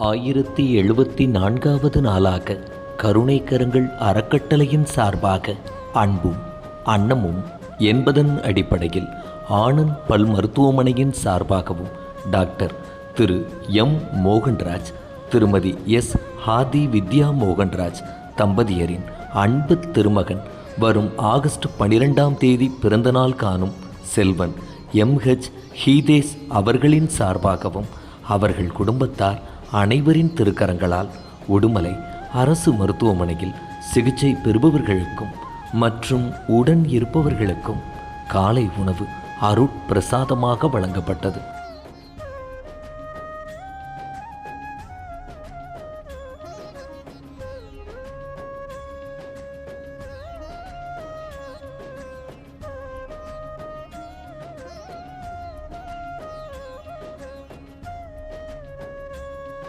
1074வது நாளாக கருணைக்கரங்கள் அறக்கட்டளையின் சார்பாக அன்பும் அன்னமும் என்பதன் அடிப்படையில் ஆனந்த் பல் மருத்துவமனையின் சார்பாகவும் டாக்டர் திரு எம் மோகன்ராஜ், திருமதி எஸ் ஹாதி வித்யா மோகன்ராஜ் தம்பதியரின் அன்பு திருமகன் வரும் ஆகஸ்ட் 12ஆம் தேதி பிறந்தநாள் காணும் செல்வன் எம்ஹெச் ஹீதேஸ் அவர்களின் சார்பாகவும் அவர்கள் குடும்பத்தார் அனைவரின் திருக்கரங்களால் உடுமலை அரசு மருத்துவமனையில் சிகிச்சை பெறுபவர்களுக்கும் மற்றும் உடன் இருப்பவர்களுக்கும் காலை உணவு அருட்பிரசாதமாக வழங்கப்பட்டது.